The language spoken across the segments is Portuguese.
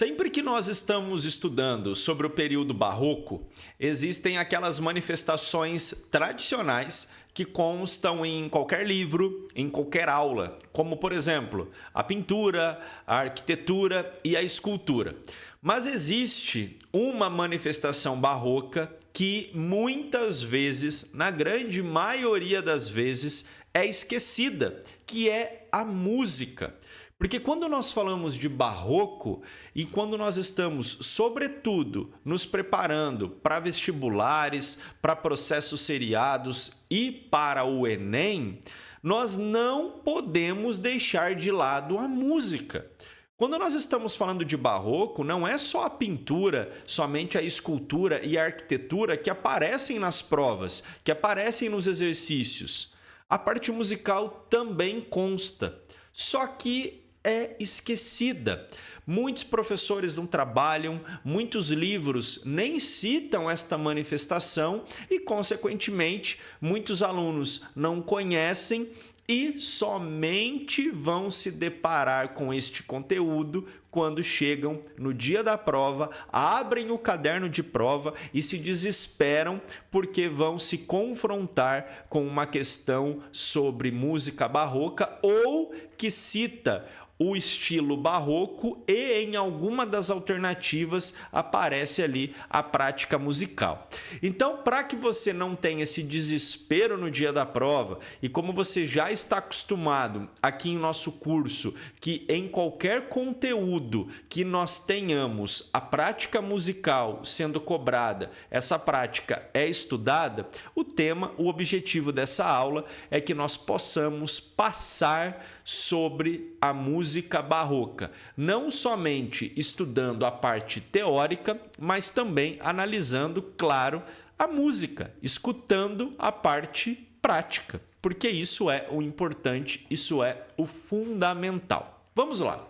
Sempre que nós estamos estudando sobre o período barroco, existem aquelas manifestações tradicionais que constam em qualquer livro, em qualquer aula, como, por exemplo, a pintura, a arquitetura e a escultura. Mas existe uma manifestação barroca que muitas vezes, na grande maioria das vezes, é esquecida, que é a música. Porque quando nós falamos de barroco e quando nós estamos, sobretudo, nos preparando para vestibulares, para processos seriados e para o Enem, nós não podemos deixar de lado a música. Quando nós estamos falando de barroco, não é só a pintura, somente a escultura e a arquitetura que aparecem nas provas, que aparecem nos exercícios. A parte musical também consta, só que é esquecida. Muitos professores não trabalham, muitos livros nem citam esta manifestação e, consequentemente, muitos alunos não conhecem e somente vão se deparar com este conteúdo quando chegam no dia da prova, abrem o caderno de prova e se desesperam porque vão se confrontar com uma questão sobre música barroca ou que cita o estilo barroco e em alguma das alternativas aparece ali a prática musical. Então, para que você não tenha esse desespero no dia da prova e como você já está acostumado aqui em nosso curso, que em qualquer conteúdo que nós tenhamos a prática musical sendo cobrada, essa prática é estudada, o objetivo dessa aula é que nós possamos passar sobre a música barroca, não somente estudando a parte teórica, mas também analisando, claro, a música, escutando a parte prática, porque isso é o importante, isso é o fundamental. Vamos lá.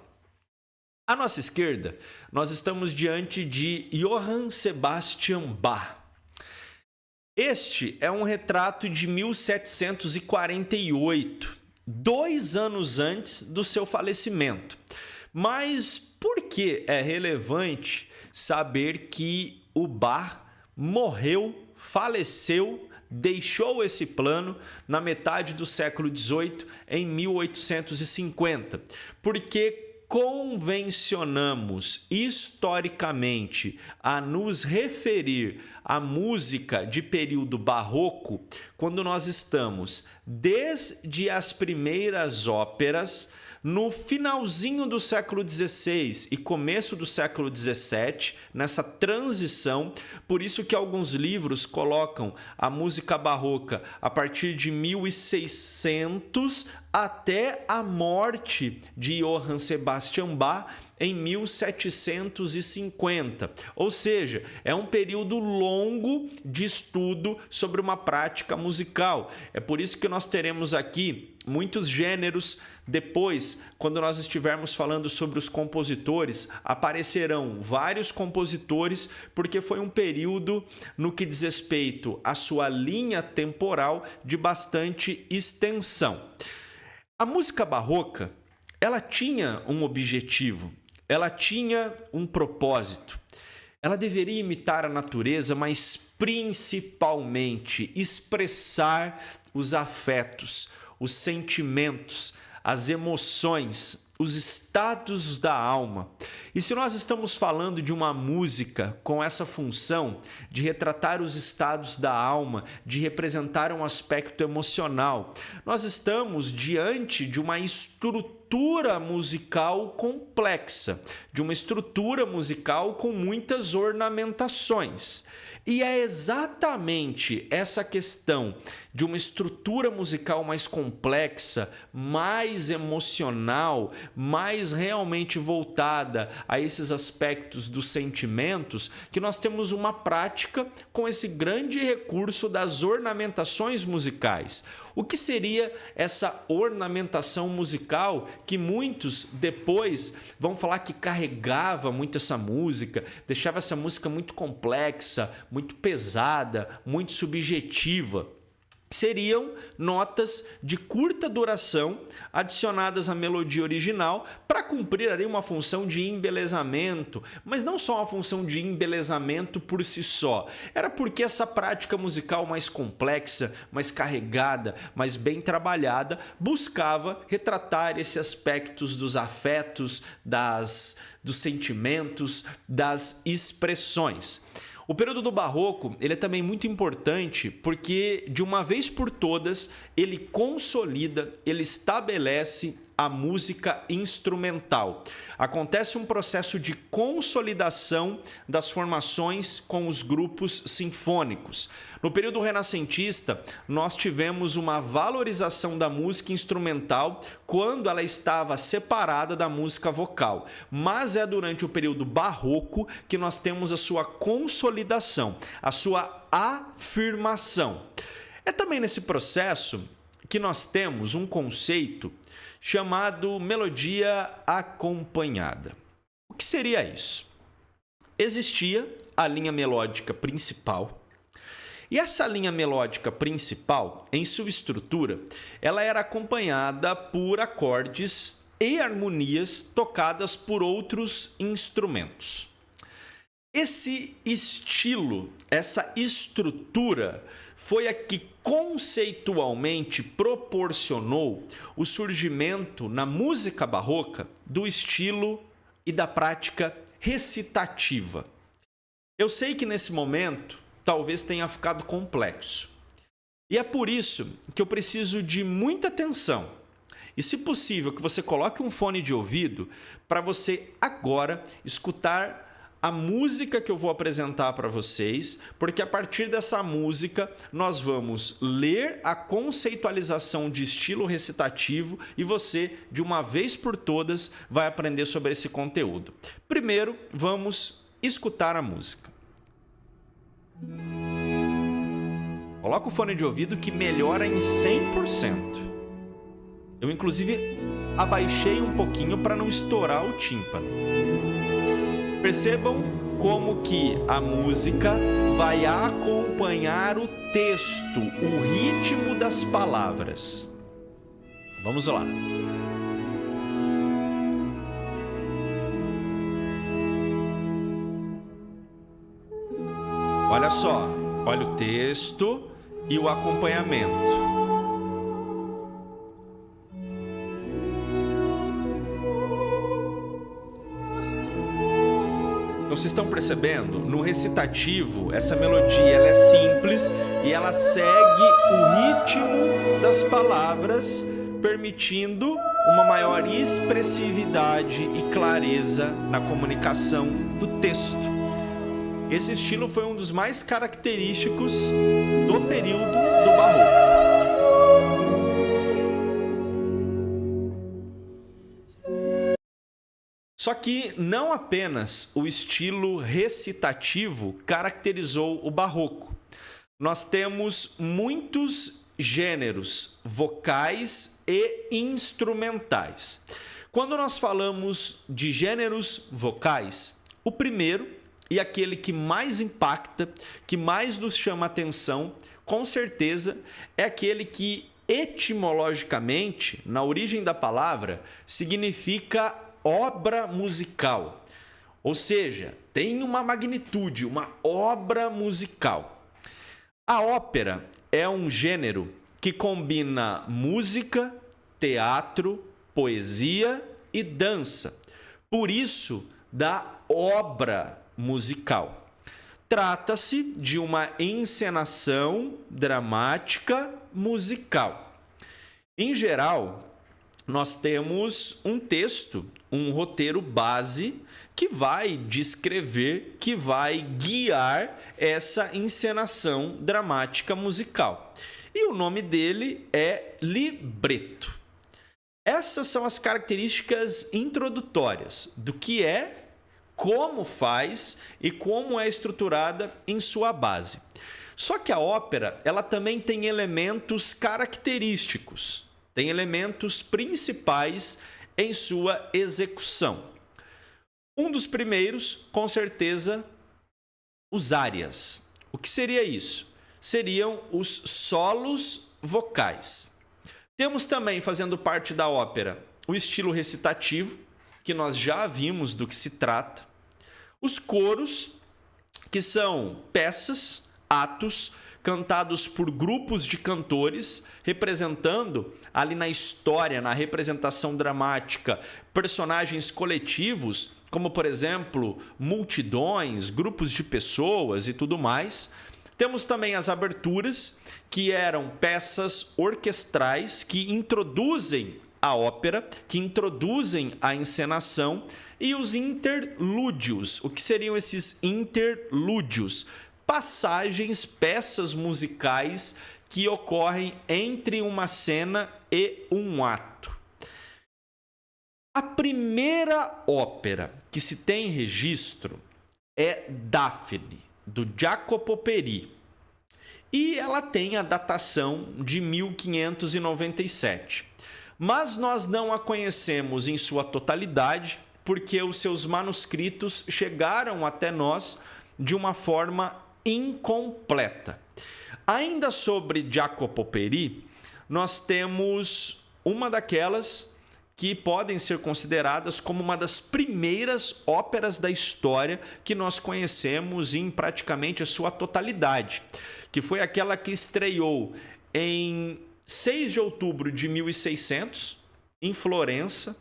À nossa esquerda, nós estamos diante de Johann Sebastian Bach. Este é um retrato de 1748, 2 anos antes do seu falecimento. Mas por que é relevante saber que o Bach morreu, faleceu, deixou esse plano na metade do século XVIII, em 1850? Porque convencionamos historicamente a nos referir à música de período barroco quando nós estamos desde as primeiras óperas no finalzinho do século XVI e começo do século XVII, nessa transição. Por isso que alguns livros colocam a música barroca a partir de 1600 até a morte de Johann Sebastian Bach em 1750. Ou seja, é um período longo de estudo sobre uma prática musical. É por isso que nós teremos aqui muitos gêneros. Depois, quando nós estivermos falando sobre os compositores, aparecerão vários compositores, porque foi um período, no que diz respeito à sua linha temporal, de bastante extensão. A música barroca, ela tinha um objetivo, ela tinha um propósito. Ela deveria imitar a natureza, mas principalmente expressar os afetos, os sentimentos, as emoções, os estados da alma. E se nós estamos falando de uma música com essa função de retratar os estados da alma, de representar um aspecto emocional, nós estamos diante de uma estrutura musical complexa, de uma estrutura musical com muitas ornamentações. E é exatamente essa questão de uma estrutura musical mais complexa, mais emocional, mais realmente voltada a esses aspectos dos sentimentos, que nós temos uma prática com esse grande recurso das ornamentações musicais. O que seria essa ornamentação musical que muitos depois vão falar que carregava muito essa música, deixava essa música muito complexa, muito pesada, muito subjetiva? seriam notas de curta duração adicionadas à melodia original para cumprir ali uma função de embelezamento, mas não só uma função de embelezamento por si só. Era porque essa prática musical mais complexa, mais carregada, mais bem trabalhada, buscava retratar esses aspectos dos afetos, dos sentimentos, das expressões. O período do Barroco ele é também muito importante porque, de uma vez por todas, ele consolida, ele estabelece a música instrumental. Acontece um processo de consolidação das formações com os grupos sinfônicos. No período renascentista, nós tivemos uma valorização da música instrumental quando ela estava separada da música vocal. Mas é durante o período barroco que nós temos a sua consolidação, a sua afirmação. É também nesse processo que nós temos um conceito chamado melodia acompanhada. O que seria isso? Existia a linha melódica principal, e essa linha melódica principal, em sua estrutura, ela era acompanhada por acordes e harmonias tocadas por outros instrumentos. Esse estilo, essa estrutura, foi a que conceitualmente proporcionou o surgimento na música barroca do estilo e da prática recitativa. Eu sei que nesse momento talvez tenha ficado complexo. E é por isso que eu preciso de muita atenção. E, se possível, que você coloque um fone de ouvido para você agora escutar a música que eu vou apresentar para vocês, porque a partir dessa música nós vamos ler a conceitualização de estilo recitativo e você, de uma vez por todas, vai aprender sobre esse conteúdo. Primeiro, vamos escutar a música. Coloca o fone de ouvido que melhora em 100%. Eu, inclusive, abaixei um pouquinho para não estourar o tímpano. Percebam como que a música vai acompanhar o texto, o ritmo das palavras. Vamos lá. Olha só, olha o texto e o acompanhamento. Vocês estão percebendo? No recitativo, essa melodia ela é simples e ela segue o ritmo das palavras, permitindo uma maior expressividade e clareza na comunicação do texto. Esse estilo foi um dos mais característicos do período do Barroco. Só que não apenas o estilo recitativo caracterizou o Barroco. Nós temos muitos gêneros vocais e instrumentais. Quando nós falamos de gêneros vocais, o primeiro e aquele que mais impacta, que mais nos chama a atenção, com certeza é aquele que etimologicamente, na origem da palavra, significa obra musical, ou seja, tem uma magnitude, uma obra musical. A ópera é um gênero que combina música, teatro, poesia e dança, por isso da obra musical. Trata-se de uma encenação dramática musical. Em geral, nós temos um texto, um roteiro base que vai descrever, que vai guiar essa encenação dramática musical. E o nome dele é libreto. Essas são as características introdutórias do que é, como faz e como é estruturada em sua base. Só que a ópera, ela também tem elementos característicos. Tem elementos principais em sua execução. Um dos primeiros, com certeza, os árias. O que seria isso? seriam os solos vocais. Temos também, fazendo parte da ópera, o estilo recitativo, que nós já vimos do que se trata. Os coros, que são peças, atos, cantados por grupos de cantores, representando ali na história, na representação dramática, personagens coletivos, como, por exemplo, multidões, grupos de pessoas e tudo mais. Temos também as aberturas, que eram peças orquestrais que introduzem a ópera, que introduzem a encenação, e os interlúdios. O que seriam esses interlúdios? Passagens, peças musicais que ocorrem entre uma cena e um ato. A primeira ópera que se tem registro é Daphne, do Jacopo Peri. E ela tem a datação de 1597. Mas nós não a conhecemos em sua totalidade, porque os seus manuscritos chegaram até nós de uma forma incompleta. Ainda sobre Jacopo Peri, nós temos uma daquelas que podem ser consideradas como uma das primeiras óperas da história que nós conhecemos em praticamente a sua totalidade, que foi aquela que estreou em 6 de outubro de 1600, em Florença.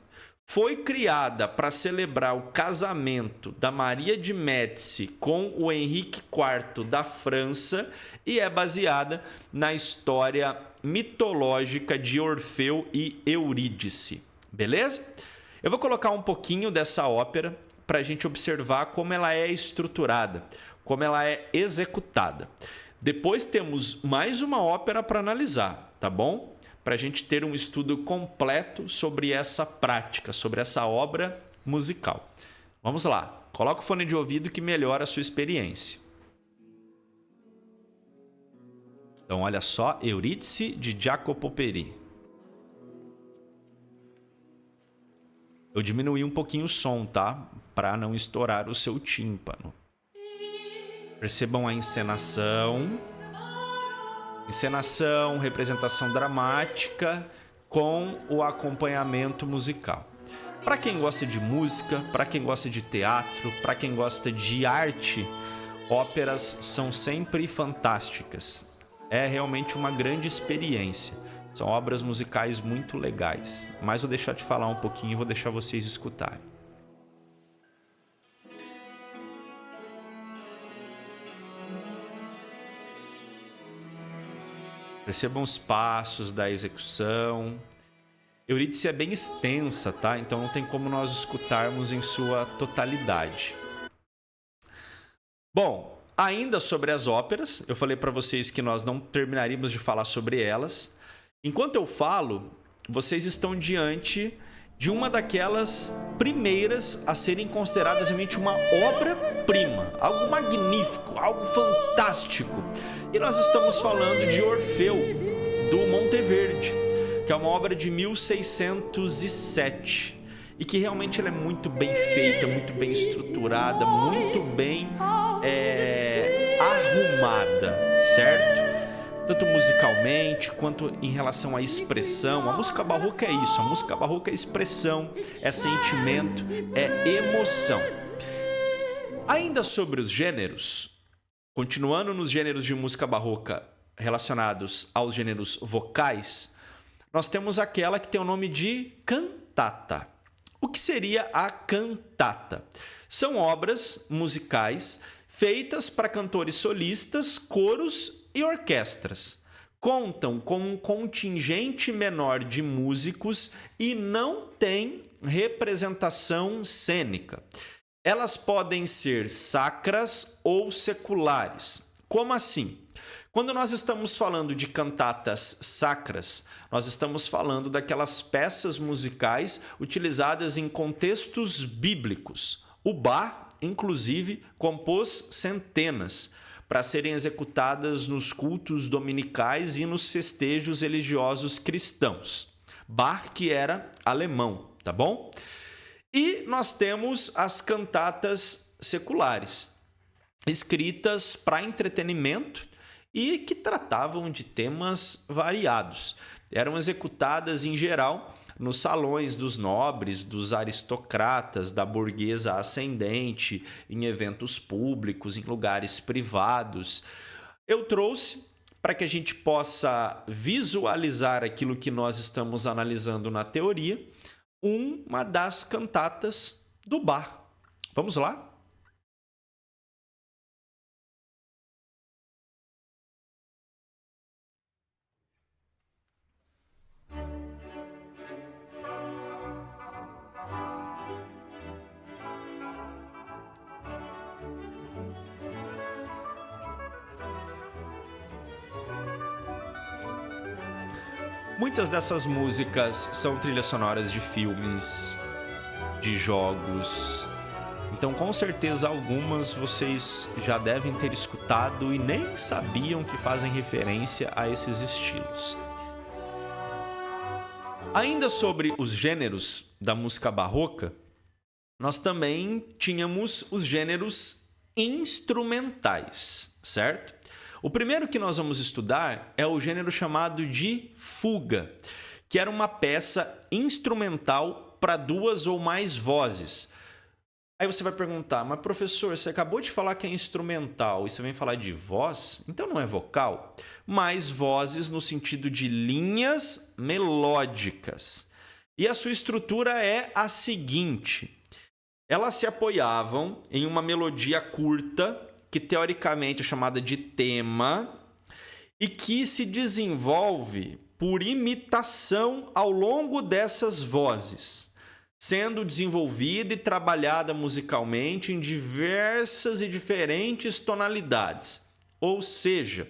Foi criada para celebrar o casamento da Maria de Médici com o Henrique IV da França e é baseada na história mitológica de Orfeu e Eurídice. Beleza? Eu vou colocar um pouquinho dessa ópera para a gente observar como ela é estruturada, como ela é executada. Depois temos mais uma ópera para analisar, tá bom? Para a gente ter um estudo completo sobre essa prática, sobre essa obra musical. Vamos lá, coloca o fone de ouvido que melhora a sua experiência. Então, olha só, Eurídice de Jacopo Peri. Eu diminuí um pouquinho o som, tá? Para não estourar o seu tímpano. Percebam a encenação. Encenação, representação dramática com o acompanhamento musical. Para quem gosta de música, para quem gosta de teatro, para quem gosta de arte, óperas são sempre fantásticas. É realmente uma grande experiência. São obras musicais muito legais. Mas vou deixar de falar um pouquinho e vou deixar vocês escutarem. Percebam os passos da execução. Eurídice é bem extensa, tá? Então não tem como nós escutarmos em sua totalidade. Bom, ainda sobre as óperas, eu falei para vocês que nós não terminaríamos de falar sobre elas. Enquanto eu falo, vocês estão diante de uma daquelas primeiras a serem consideradas realmente uma obra-prima, algo magnífico, algo fantástico. E nós estamos falando de Orfeu, do Monteverdi, que é uma obra de 1607 e que realmente ela é muito bem feita, muito bem estruturada, muito bem arrumada, certo? Tanto musicalmente quanto em relação à expressão. A música barroca é isso, a música barroca é expressão, é sentimento, é emoção. Ainda sobre os gêneros, continuando nos gêneros de música barroca relacionados aos gêneros vocais, nós temos aquela que tem o nome de cantata. O que seria a cantata? São obras musicais feitas para cantores solistas, coros e orquestras. Contam com um contingente menor de músicos e não têm representação cênica. Elas podem ser sacras ou seculares. Como assim? Quando nós estamos falando de cantatas sacras, nós estamos falando daquelas peças musicais utilizadas em contextos bíblicos. O Bach, inclusive, compôs centenas para serem executadas nos cultos dominicais e nos festejos religiosos cristãos. Bach, que era alemão, tá bom? E nós temos as cantatas seculares, escritas para entretenimento e que tratavam de temas variados. Eram executadas, em geral, nos salões dos nobres, dos aristocratas, da burguesa ascendente, em eventos públicos, em lugares privados. Eu trouxe para que a gente possa visualizar aquilo que nós estamos analisando na teoria, uma das cantatas do Bach. Vamos lá? Muitas dessas músicas são trilhas sonoras de filmes, de jogos. Então, com certeza, algumas vocês já devem ter escutado e nem sabiam que fazem referência a esses estilos. Ainda sobre os gêneros da música barroca, nós também tínhamos os gêneros instrumentais, certo? O primeiro que nós vamos estudar é o gênero chamado de fuga, que era uma peça instrumental para 2 ou mais vozes. Aí você vai perguntar, mas professor, você acabou de falar que é instrumental e você vem falar de voz? Então não é vocal? Mas vozes no sentido de linhas melódicas. E a sua estrutura é a seguinte: elas se apoiavam em uma melodia curta, que teoricamente é chamada de tema, e que se desenvolve por imitação ao longo dessas vozes, sendo desenvolvida e trabalhada musicalmente em diversas e diferentes tonalidades. Ou seja,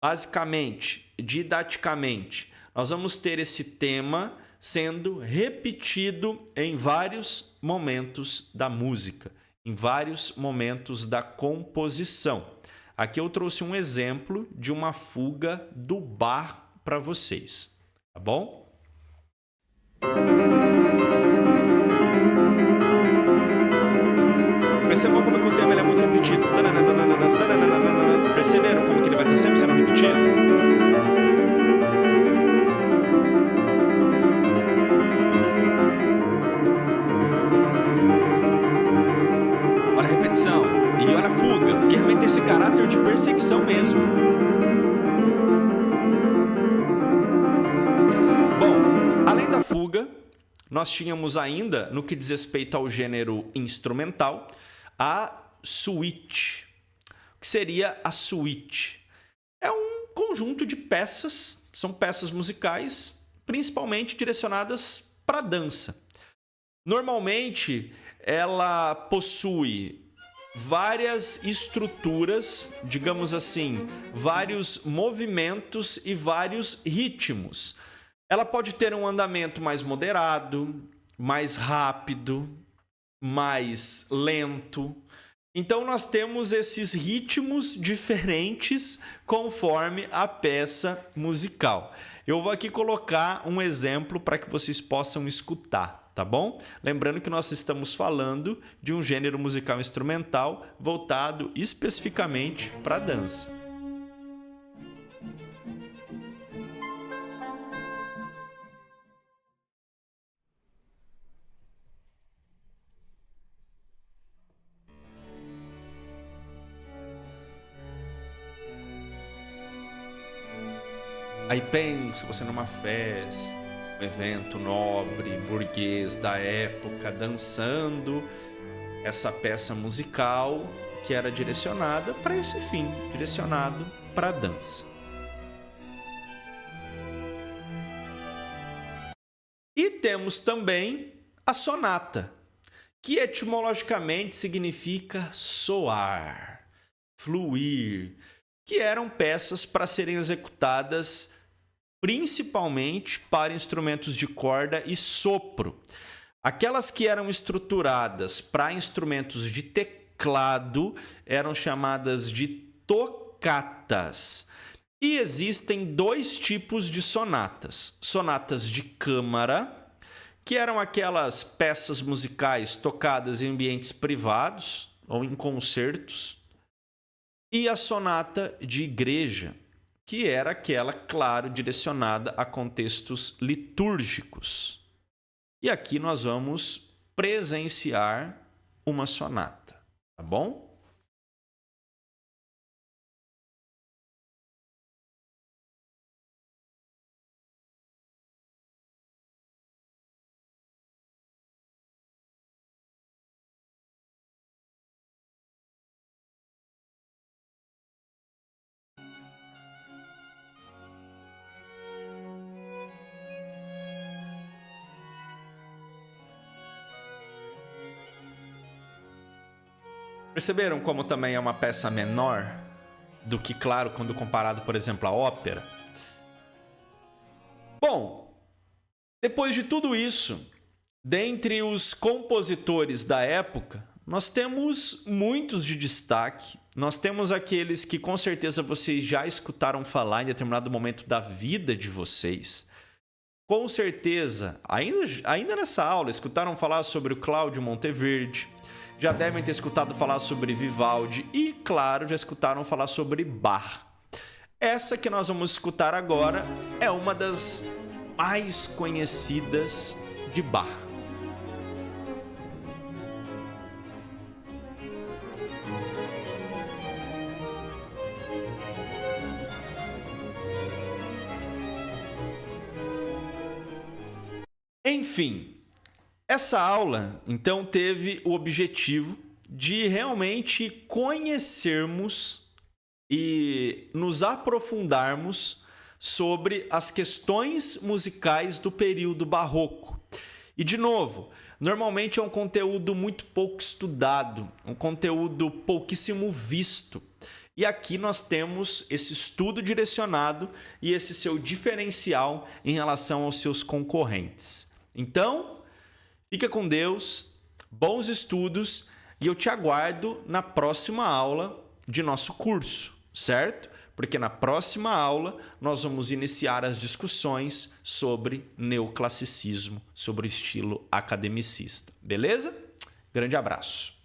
basicamente, didaticamente, nós vamos ter esse tema sendo repetido em vários momentos da música, em vários momentos da composição. Aqui eu trouxe um exemplo de uma fuga do Bach para vocês, tá bom? Percebam como que o tema ele é muito repetido. Perceberam como que ele vai estar sempre sendo repetido? Olha a repetição e olha a fuga, porque realmente tem esse caráter de perseguição mesmo. Bom, além da fuga, nós tínhamos ainda, no que diz respeito ao gênero instrumental, a suíte. O que seria a suíte? É um conjunto de peças, são peças musicais, principalmente direcionadas para dança. Normalmente, ela possui várias estruturas, digamos assim, vários movimentos e vários ritmos. Ela pode ter um andamento mais moderado, mais rápido, mais lento. Então nós temos esses ritmos diferentes conforme a peça musical. Eu vou aqui colocar um exemplo para que vocês possam escutar, tá bom? Lembrando que nós estamos falando de um gênero musical instrumental voltado especificamente para a dança. Aí pensa você numa festa, um evento nobre, burguês da época, dançando essa peça musical que era direcionada para esse fim, direcionado para a dança. E temos também a sonata, que etimologicamente significa soar, fluir, que eram peças para serem executadas principalmente para instrumentos de corda e sopro. Aquelas que eram estruturadas para instrumentos de teclado eram chamadas de tocatas. E existem 2 tipos de sonatas. Sonatas de câmara, que eram aquelas peças musicais tocadas em ambientes privados ou em concertos. e a sonata de igreja, que era aquela, claro, direcionada a contextos litúrgicos. E aqui nós vamos presenciar uma sonata, tá bom? Perceberam como também é uma peça menor do que, claro, quando comparado, por exemplo, à ópera? Bom, depois de tudo isso, dentre os compositores da época, nós temos muitos de destaque. Nós temos aqueles que com certeza vocês já escutaram falar em determinado momento da vida de vocês. Com certeza, ainda nessa aula, escutaram falar sobre o Cláudio Monteverdi, já devem ter escutado falar sobre Vivaldi e, claro, já escutaram falar sobre Bach. Essa que nós vamos escutar agora é uma das mais conhecidas de Bach. Enfim, essa aula, então, teve o objetivo de realmente conhecermos e nos aprofundarmos sobre as questões musicais do período barroco. E, de novo, normalmente é um conteúdo muito pouco estudado, um conteúdo pouquíssimo visto. E aqui nós temos esse estudo direcionado e esse seu diferencial em relação aos seus concorrentes. Então, fica com Deus, bons estudos e eu te aguardo na próxima aula de nosso curso, certo? Porque na próxima aula nós vamos iniciar as discussões sobre neoclassicismo, sobre o estilo academicista, beleza? Grande abraço.